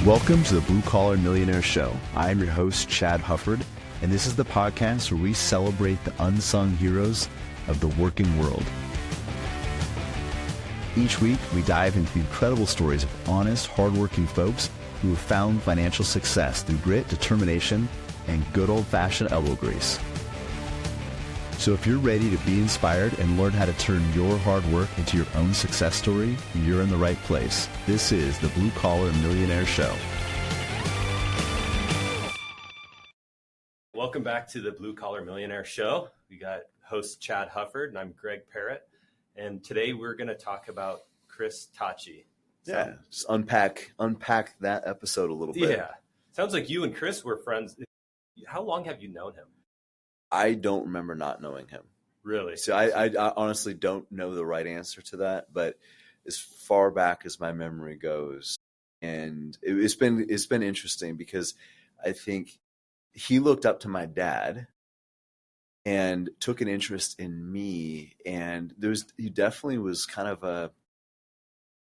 Welcome to the Blue Collar Millionaire Show. I am your host, Chad Hufford, and this is the podcast where we celebrate the unsung heroes of the working world. Each week, we dive into the incredible stories of honest, hardworking folks who have found financial success through grit, determination, and good old-fashioned elbow grease. So if you're ready to be inspired and learn how to turn your hard work into your own success story, you're in the right place. This is the Blue Collar Millionaire Show. Welcome back to the Blue Collar Millionaire Show. We got host Chad Hufford, and I'm Greg Parret. And today we're going to talk about Chris Tacci. Yeah, just unpack that episode a little bit. Yeah. Sounds like you and Chris were friends. How long have you known him? I don't remember not knowing him. Really? So I honestly don't know the right answer to that, but as far back as my memory goes, and it's been interesting because I think he looked up to my dad and took an interest in me, and he definitely was kind of a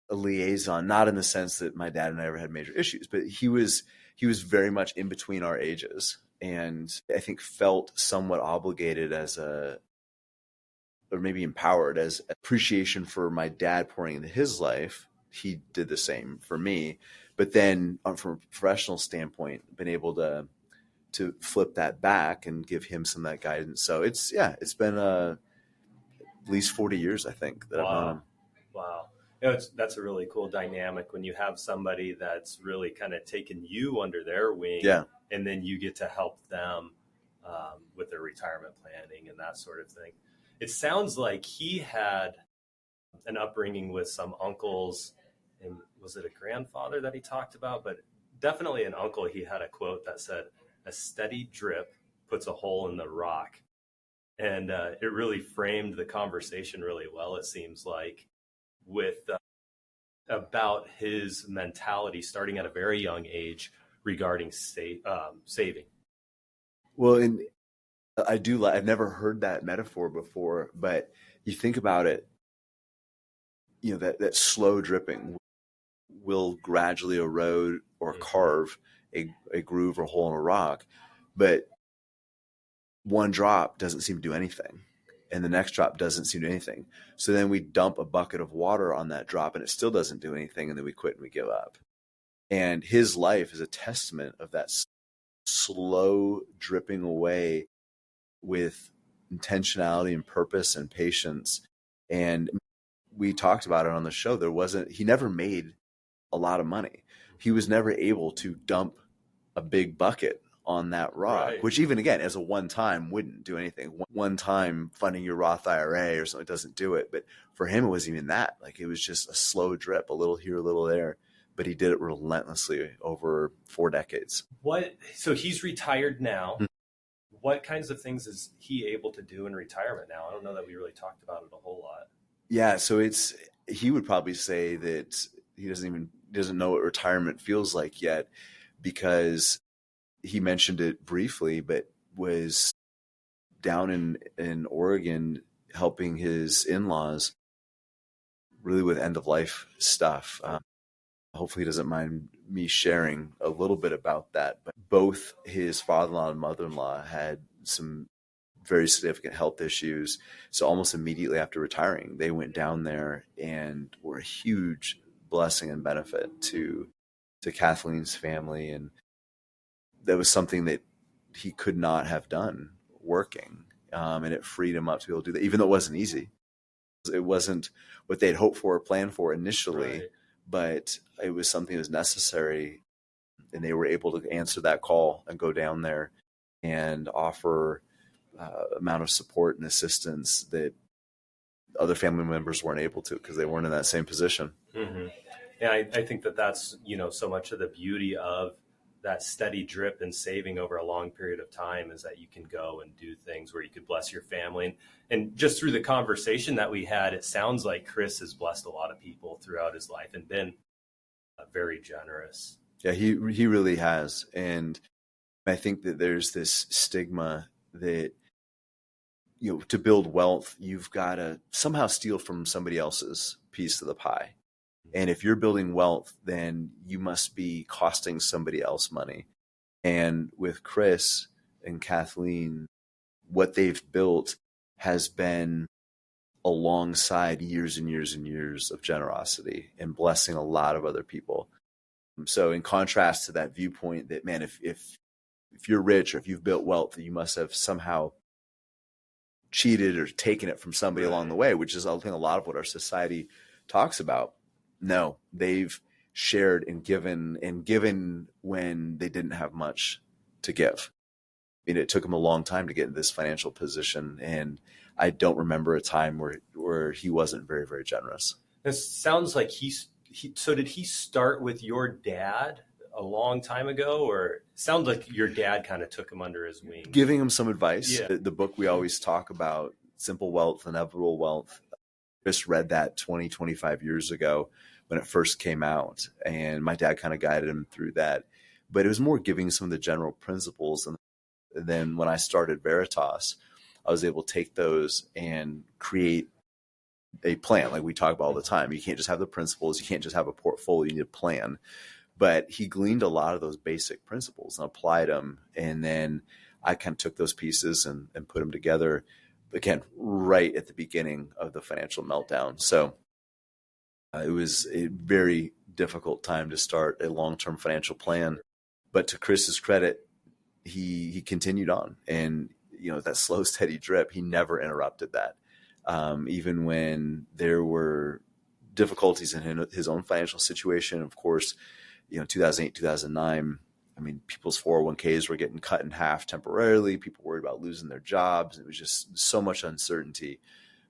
liaison, not in the sense that my dad and I ever had major issues, but he was very much in between our ages. And I think felt somewhat obligated or maybe empowered as appreciation for my dad pouring into his life. He did the same for me. But then from a professional standpoint, been able to flip that back and give him some of that guidance. So it's been at least 40 years, I think, that I've known him. Wow. That's a really cool dynamic when you have somebody that's really kind of taken you under their wing. Yeah. And then you get to help them with their retirement planning and that sort of thing. It sounds like he had an upbringing with some uncles, and was it a grandfather that he talked about? But definitely an uncle. He had a quote that said, "A steady drip puts a hole in the rock." And it really framed the conversation really well, it seems like, with about his mentality starting at a very young age regarding saving. Well, and I've never heard that metaphor before, but you think about it, that slow dripping will gradually erode or carve a groove or hole in a rock, but one drop doesn't seem to do anything, and the next drop doesn't seem to do anything. So then we dump a bucket of water on that drop and it still doesn't do anything, and then we quit and we give up. And his life is a testament of that slow dripping away with intentionality and purpose and patience. And we talked about it on the show. He never made a lot of money. He was never able to dump a big bucket on that rock, right, which even again, as a one-time wouldn't do anything. One time funding your Roth IRA or something doesn't do it. But for him, it wasn't even that. Like, it was just a slow drip, a little here, a little there. But he did it relentlessly over 4 decades. So he's retired now. Mm-hmm. What kinds of things is he able to do in retirement now? I don't know that we really talked about it a whole lot. Yeah, so he would probably say that he doesn't know what retirement feels like yet, because he mentioned it briefly, but was down in Oregon helping his in-laws really with end-of-life stuff. Hopefully he doesn't mind me sharing a little bit about that. But both his father-in-law and mother-in-law had some very significant health issues. So almost immediately after retiring, they went down there and were a huge blessing and benefit to Kathleen's family. And that was something that he could not have done working. And it freed him up to be able to do that, even though it wasn't easy. It wasn't what they'd hoped for or planned for initially. Right. But it was something that was necessary, and they were able to answer that call and go down there and offer amount of support and assistance that other family members weren't able to, because they weren't in that same position. Mm-hmm. Yeah, I think that's so much of the beauty of that steady drip and saving over a long period of time is that you can go and do things where you could bless your family. And just through the conversation that we had, it sounds like Chris has blessed a lot of people throughout his life and been very generous. Yeah, he really has. And I think that there's this stigma that, to build wealth, you've got to somehow steal from somebody else's piece of the pie. And if you're building wealth, then you must be costing somebody else money. And with Chris and Kathleen, what they've built has been alongside years and years and years of generosity and blessing a lot of other people. So in contrast to that viewpoint that, man, if you're rich or if you've built wealth, you must have somehow cheated or taken it from somebody along the way, which is, I think, a lot of what our society talks about. No, they've shared and given when they didn't have much to give. I mean, it took him a long time to get in this financial position, and I don't remember a time where he wasn't very, very generous. It sounds like so did he start with your dad a long time ago, or it sounds like your dad kind of took him under his wing? Giving him some advice. Yeah. The book we always talk about, Simple Wealth, Inevitable Wealth, just read that 20, 25 years ago when it first came out, and my dad kind of guided him through that. But it was more giving some of the general principles. And then when I started Veritas, I was able to take those and create a plan. Like we talk about all the time, you can't just have the principles. You can't just have a portfolio. You need a plan. But he gleaned a lot of those basic principles and applied them. And then I kind of took those pieces and put them together, again, right at the beginning of the financial meltdown. So it was a very difficult time to start a long-term financial plan. But to Chris's credit, he continued on. And, that slow, steady drip, he never interrupted that. Even when there were difficulties in his own financial situation, of course, 2008, 2009, I mean, people's 401ks were getting cut in half temporarily. People worried about losing their jobs. It was just so much uncertainty,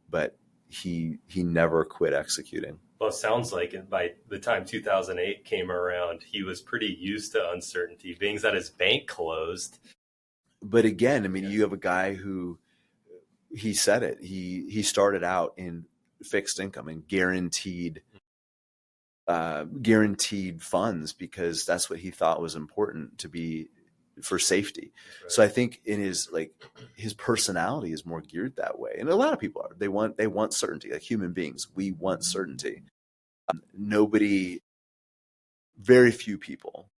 but he never quit executing. Well, it sounds like by the time 2008 came around, he was pretty used to uncertainty, being that his bank closed. But again, I mean, you have a guy who, he said it, he started out in fixed income and guaranteed funds because that's what he thought was important to be for safety. Right. So I think in his personality is more geared that way. And a lot of people are, they want certainty. Like human beings, we want certainty. Very few people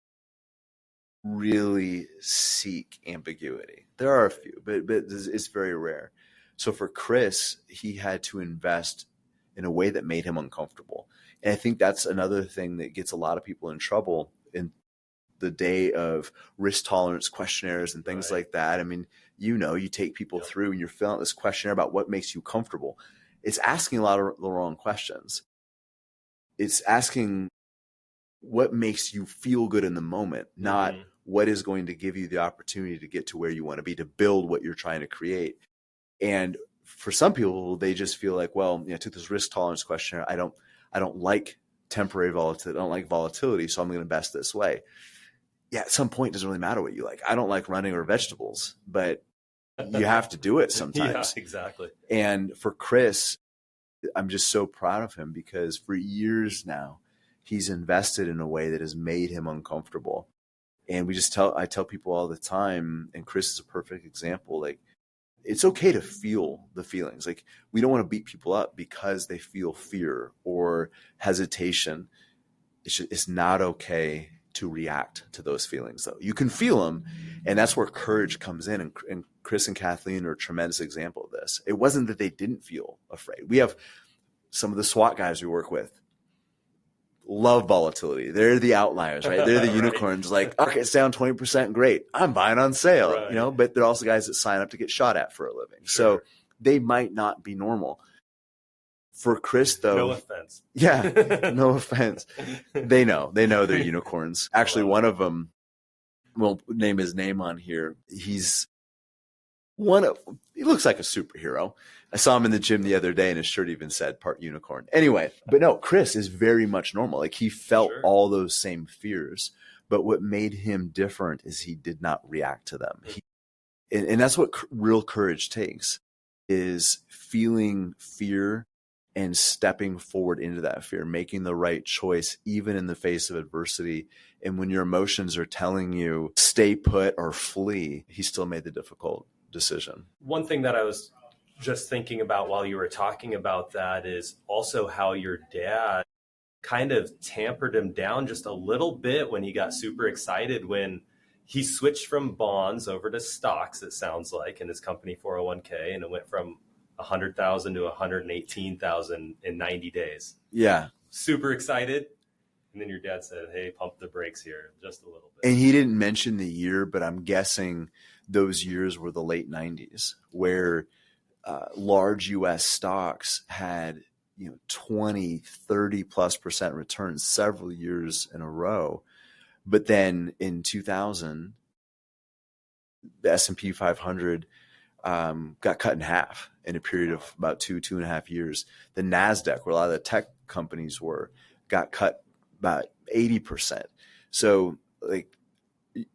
really seek ambiguity. There are a few, but it's very rare. So for Chris, he had to invest in a way that made him uncomfortable. And I think that's another thing that gets a lot of people in trouble in the day of risk tolerance questionnaires and things like that. I mean, you take people through and you're filling out this questionnaire about what makes you comfortable. It's asking a lot of the wrong questions. It's asking what makes you feel good in the moment, not what is going to give you the opportunity to get to where you want to be, to build what you're trying to create. And for some people, they just feel like, well, I took this risk tolerance questionnaire. I don't like temporary volatility. I don't like volatility, so I'm going to invest this way. Yeah, at some point, it doesn't really matter what you like. I don't like running or vegetables, but you have to do it sometimes. Yeah, exactly. And for Chris, I'm just so proud of him because for years now, he's invested in a way that has made him uncomfortable. And I tell people all the time, and Chris is a perfect example, like, it's okay to feel the feelings. Like, we don't want to beat people up because they feel fear or hesitation. It's not okay to react to those feelings, though. You can feel them, and that's where courage comes in. And Chris and Kathleen are a tremendous example of this. It wasn't that they didn't feel afraid. We have some of the SWAT guys we work with love volatility. They're the outliers, right? They're the unicorns. Like, okay, it's down 20%. Great. I'm buying on sale, but they're also guys that sign up to get shot at for a living. Sure. So they might not be normal. For Chris, though. No offense. Yeah, no offense. They know they're unicorns. Actually, one of them, we'll name his name on here. He looks like a superhero. I saw him in the gym the other day and his shirt even said part unicorn. Anyway, but no, Chris is very much normal. Like, he felt all those same fears, but what made him different is he did not react to them. And that's what real courage takes, is feeling fear and stepping forward into that fear, making the right choice, even in the face of adversity. And when your emotions are telling you stay put or flee, he still made the difficult decision. One thing that I was just thinking about while you were talking about that is also how your dad kind of tampered him down just a little bit when he got super excited when he switched from bonds over to stocks, it sounds like, in his company 401k, and it went from 100,000 to 118,000 in 90 days. Yeah. Super excited. And then your dad said, hey, pump the brakes here just a little bit. And he didn't mention the year, but I'm guessing those years were the late 90s, where large U.S. stocks had 20, 30+% returns several years in a row. But then in 2000, the S&P 500 got cut in half in a period of about 2.5 years. The NASDAQ, where a lot of the tech companies were, got cut about 80%. So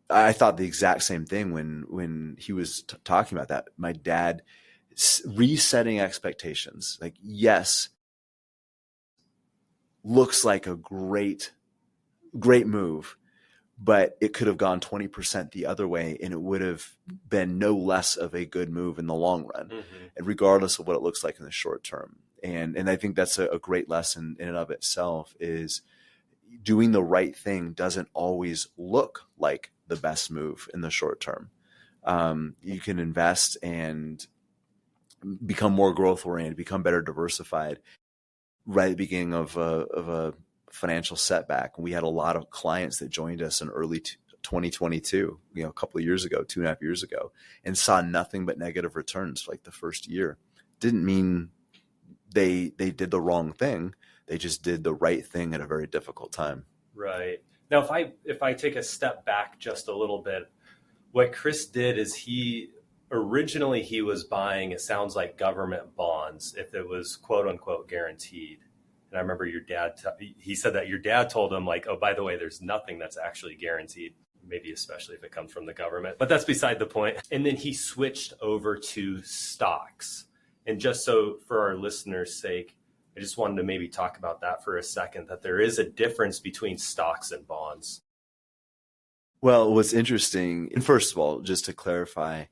I thought the exact same thing when he was talking about that. My dad resetting expectations. Yes, looks like a great move, but it could have gone 20% the other way, and it would have been no less of a good move in the long run, and regardless of what it looks like in the short term. And I think that's a great lesson in and of itself, is doing the right thing doesn't always look like the best move in the short term. You can invest and become more growth oriented, become better diversified right at the beginning of a financial setback. We had a lot of clients that joined us in early 2022, a couple of years ago, 2.5 years ago, and saw nothing but negative returns for the first year. Didn't mean they did the wrong thing. They just did the right thing at a very difficult time. Right. Now, if I take a step back just a little bit, what Chris did is he was buying, it sounds like, government bonds if it was quote unquote guaranteed. And I remember your dad, he said that your dad told him, oh, by the way, there's nothing that's actually guaranteed, maybe especially if it comes from the government, but that's beside the point. And then he switched over to stocks. And just so for our listeners' sake, I just wanted to maybe talk about that for a second, that there is a difference between stocks and bonds. Well, what's interesting, and first of all, just to clarify,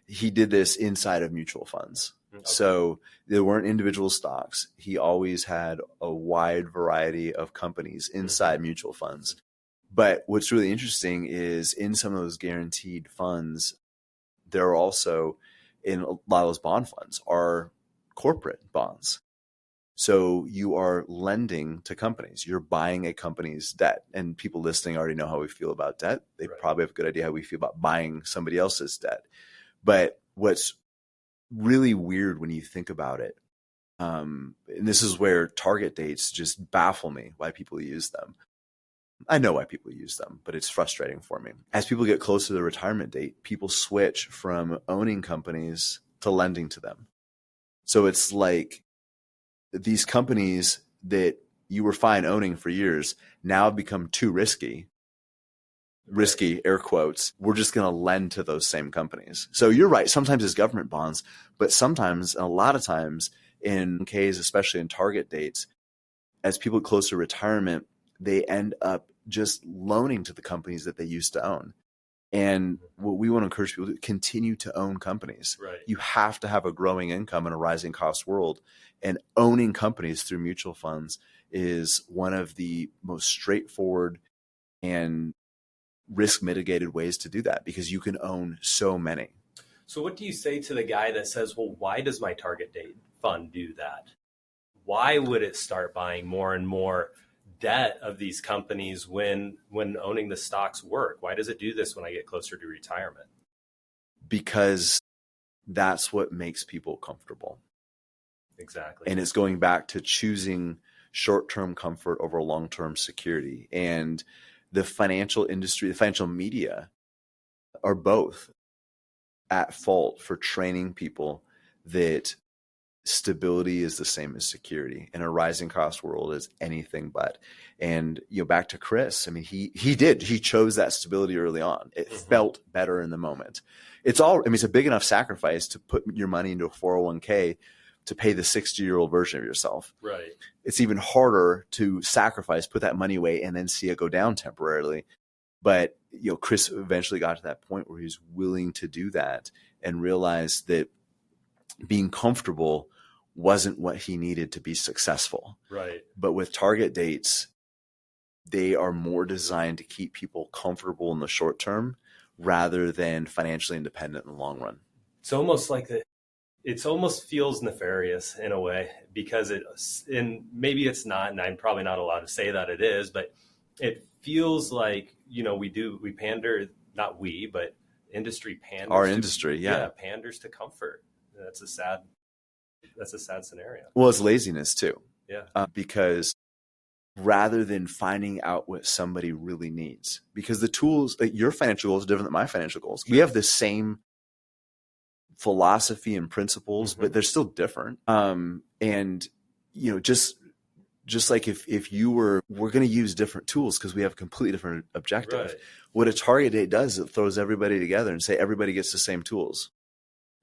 he did this inside of mutual funds. Okay. So there weren't individual stocks. He always had a wide variety of companies inside mutual funds. But what's really interesting is in some of those guaranteed funds, there are also, in a lot of those bond funds, are corporate bonds. So you are lending to companies. You're buying a company's debt. And people listening already know how we feel about debt. They probably have a good idea how we feel about buying somebody else's debt. But what's really weird when you think about it, and this is where target dates just baffle me, why people use them. I know why people use them, but it's frustrating for me. As people get closer to the retirement date, people switch from owning companies to lending to them. So it's like these companies that you were fine owning for years now have become too risky, air quotes. We're just going to lend to those same companies. So you're right. Sometimes it's government bonds, but sometimes, and a lot of times in Ks, especially in target dates, as people get closer to retirement, they end up just loaning to the companies that they used to own. And what we want to encourage people to continue to own companies. Right. You have to have a growing income in a rising cost world. And owning companies through mutual funds is one of the most straightforward and risk mitigated ways to do that, because you can own so many. So what do you say to the guy that says, well, why does my target date fund do that? Why would it start buying more and more debt of these companies when owning the stocks work? Why does it do this when I get closer to retirement? Because that's what makes people comfortable. Exactly. And it's going back to choosing short-term comfort over long-term security. And the financial industry, the financial media are both at fault for training people that stability is the same as security in a rising cost world is anything but. And back to Chris, I mean, he chose that stability early on. It felt better in the moment. It's a big enough sacrifice to put your money into a 401k to pay the 60-year-old version of yourself. Right. It's even harder to sacrifice, put that money away, and then see it go down temporarily. But Chris eventually got to that point where he's willing to do that and realized that being comfortable wasn't what he needed to be successful. Right. But with target dates, they are more designed to keep people comfortable in the short term rather than financially independent in the long run. It's almost like it almost feels nefarious in a way, because and maybe it's not, and I'm probably not allowed to say that it is, but it feels like, we pander, not we, but industry panders. Our industry, yeah. Panders to comfort. That's a sad scenario. Well, it's laziness too. Yeah. Because rather than finding out what somebody really needs, because the tools, like your financial goals are different than my financial goals. We have the same philosophy and principles, but they're still different. And just like if we're going to use different tools because we have a completely different objective. Right. What a target date does, it throws everybody together and say everybody gets the same tools,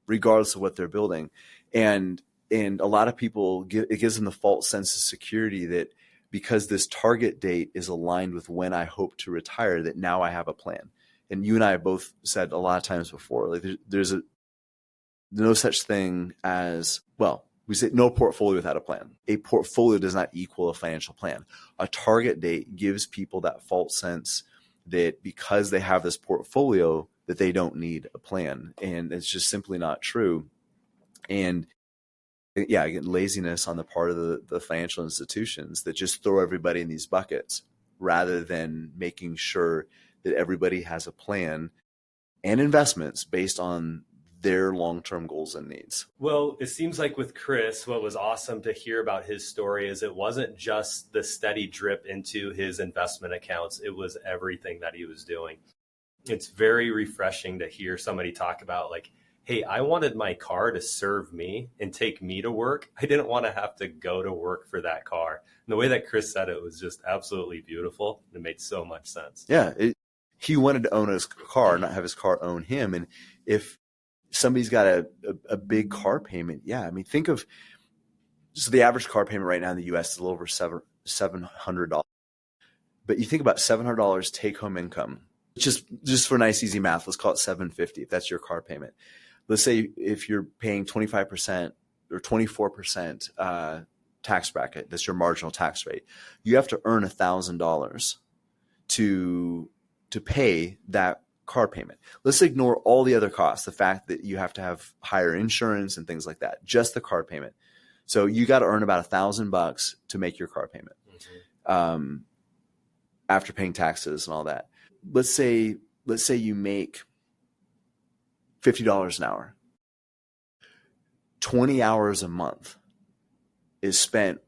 regardless of what they're building. And a lot of people, it gives them the false sense of security that because this target date is aligned with when I hope to retire, that now I have a plan. And you and I have both said a lot of times before, like there's no such thing as, well, we say no portfolio without a plan. A portfolio does not equal a financial plan. A target date gives people that false sense that because they have this portfolio that they don't need a plan. And it's just simply not true. And yeah, again, laziness on the part of the financial institutions that just throw everybody in these buckets rather than making sure that everybody has a plan and investments based on their long-term goals and needs. Well, it seems like with Chris, what was awesome to hear about his story is it wasn't just the steady drip into his investment accounts. It was everything that he was doing. It's very refreshing to hear somebody talk about like, hey, I wanted my car to serve me and take me to work. I didn't want to have to go to work for that car. And the way that Chris said it was just absolutely beautiful. It made so much sense. Yeah. He wanted to own his car, not have his car own him. And if somebody's got a big car payment, yeah, I mean, think of, so the average car payment right now in the U.S. is a little over $700. But you think about $700 take home income, just for nice, easy math, let's call it $750 if that's your car payment. Let's say if you're paying 25% or 24% tax bracket, that's your marginal tax rate. You have to earn $1,000 to pay that car payment. Let's ignore all the other costs, the fact that you have to have higher insurance and things like that, just the car payment. So you got to earn about $1,000 to make your car payment after paying taxes and all that. Let's say you make $50 an hour. 20 hours a month is spent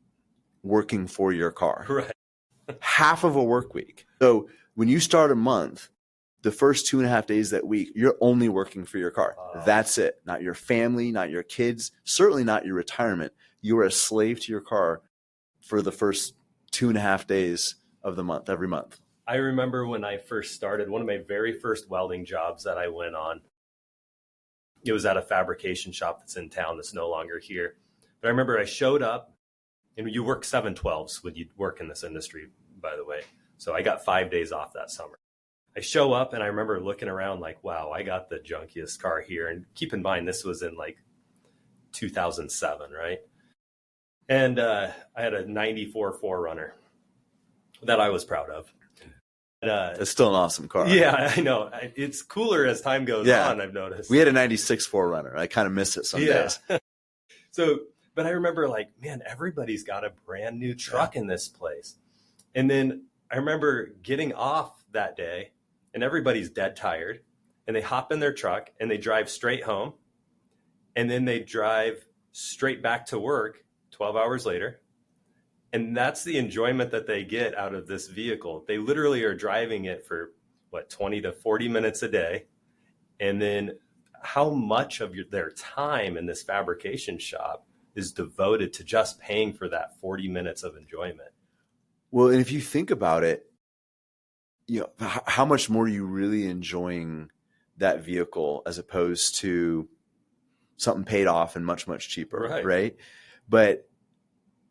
working for your car. Right. Half of a work week. So when you start a month, the first 2.5 days that week, you're only working for your car. That's it. Not your family, not your kids, certainly not your retirement. You are a slave to your car for the first 2.5 days of the month, every month. I remember when I first started, one of my very first welding jobs that I went on, it was at a fabrication shop that's in town that's no longer here. But I remember I showed up, and you work 7/12s when you work in this industry, by the way. So I got 5 days off that summer. I show up and I remember looking around like, wow, I got the junkiest car here. And keep in mind, this was in like 2007, right? And I had a 94 4Runner that I was proud of. It's still an awesome car. Yeah, I know. It's cooler as time goes on, I've noticed. We had a 96 4Runner. I kind of miss it some days. So, but I remember like, man, everybody's got a brand new truck in this place. And then I remember getting off that day and everybody's dead tired and they hop in their truck and they drive straight home. And then they drive straight back to work 12 hours later. And that's the enjoyment that they get out of this vehicle. They literally are driving it for 20 to 40 minutes a day. And then how much of their time in this fabrication shop is devoted to just paying for that 40 minutes of enjoyment? Well, and if you think about it, you know, how much more are you really enjoying that vehicle as opposed to something paid off and much, much cheaper, right? But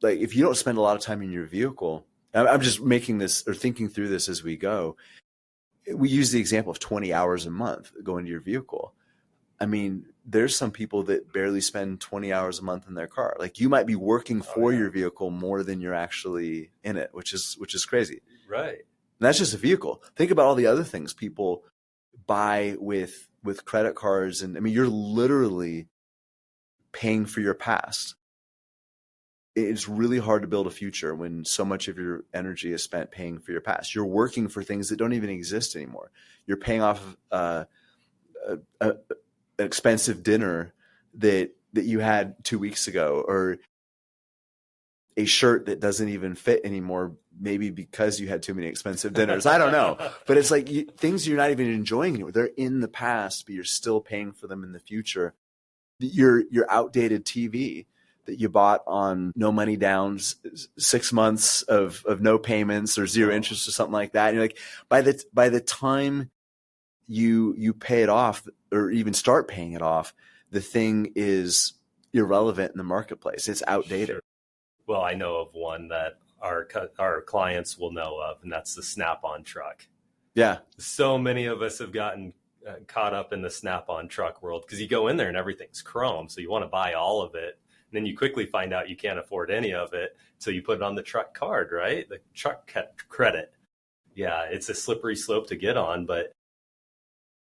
like, if you don't spend a lot of time in your vehicle, I'm just making this or thinking through this as we go. We use the example of 20 hours a month going to your vehicle. I mean, there's some people that barely spend 20 hours a month in their car. Like you might be working for your vehicle more than you're actually in it, which is crazy. Right. And that's just a vehicle. Think about all the other things people buy with credit cards. And I mean, you're literally paying for your past. It's really hard to build a future when so much of your energy is spent paying for your past. You're working for things that don't even exist anymore. You're paying off an expensive dinner that you had 2 weeks ago, or a shirt that doesn't even fit anymore, maybe because you had too many expensive dinners. I don't know. But it's like things you're not even enjoying anymore. They're in the past, but you're still paying for them in the future. Your outdated TV that you bought on no money down, 6 months of no payments or zero interest or something like that. And you're like, by the time you pay it off or even start paying it off, the thing is irrelevant in the marketplace. It's outdated. Sure. Well, I know of one that our clients will know of, and that's the Snap-on truck. Yeah. So many of us have gotten caught up in the Snap-on truck world because you go in there and everything's chrome. So you want to buy all of it. And then you quickly find out you can't afford any of it. So you put it on the truck card, right? The truck credit. Yeah, it's a slippery slope to get on. But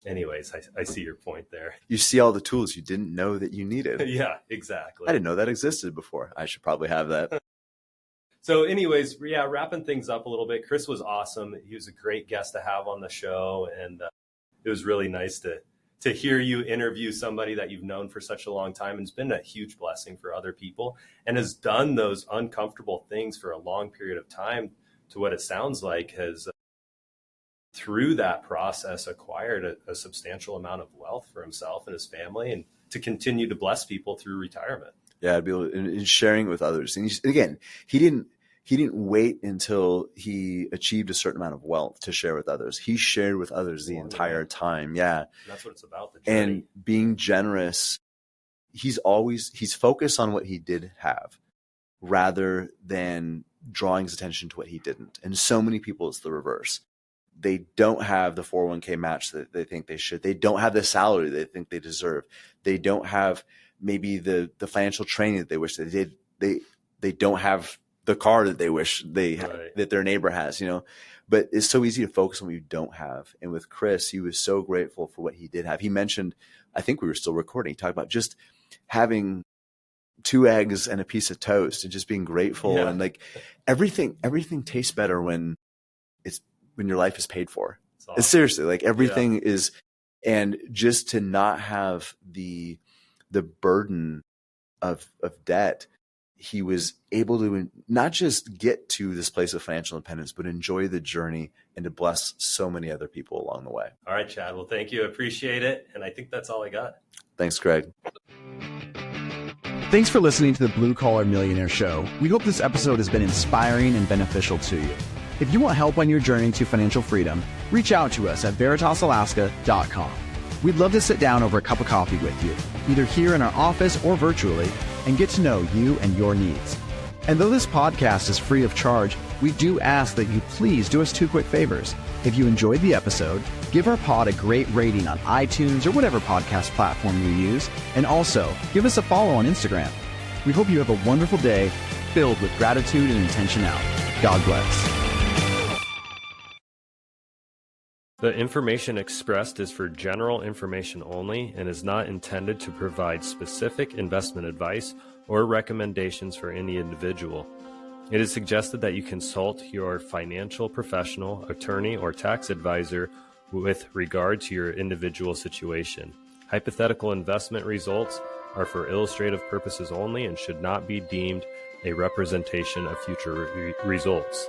anyways, I see your point there. You see all the tools you didn't know that you needed. Yeah, exactly. I didn't know that existed before. I should probably have that. So anyways, yeah, wrapping things up a little bit. Chris was awesome. He was a great guest to have on the show. And it was really nice to hear you interview somebody that you've known for such a long time, and it's been a huge blessing for other people and has done those uncomfortable things for a long period of time, to what it sounds like has through that process acquired a substantial amount of wealth for himself and his family, and to continue to bless people through retirement. Yeah, I'd be able to, and sharing with others. And again, he didn't wait until he achieved a certain amount of wealth to share with others. He shared with others the entire time. Yeah. And that's what it's about. The journey. And being generous, he's focused on what he did have rather than drawing his attention to what he didn't. And so many people, it's the reverse. They don't have the 401k match that they think they should. They don't have the salary they think they deserve. They don't have maybe the financial training that they wish they did. They don't have the car that they wish that their neighbor has, but it's so easy to focus on what you don't have. And with Chris, he was so grateful for what he did have. He mentioned, I think we were still recording, he talked about just having 2 eggs and a piece of toast and just being grateful. Yeah. And like everything tastes better when your life is paid for. Awesome. It's seriously like everything is, and just to not have the burden of debt, he was able to not just get to this place of financial independence, but enjoy the journey and to bless so many other people along the way. All right, Chad. Well, thank you. I appreciate it. And I think that's all I got. Thanks, Greg. Thanks for listening to the Blue Collar Millionaire Show. We hope this episode has been inspiring and beneficial to you. If you want help on your journey to financial freedom, reach out to us at veritasalaska.com. We'd love to sit down over a cup of coffee with you, either here in our office or virtually, and get to know you and your needs. And though this podcast is free of charge, we do ask that you please do us 2 quick favors. If you enjoyed the episode, give our pod a great rating on iTunes or whatever podcast platform you use, and also give us a follow on Instagram. We hope you have a wonderful day filled with gratitude and intentionality. God bless. The information expressed is for general information only and is not intended to provide specific investment advice or recommendations for any individual. It is suggested that you consult your financial professional, attorney, or tax advisor with regard to your individual situation. Hypothetical investment results are for illustrative purposes only and should not be deemed a representation of future results.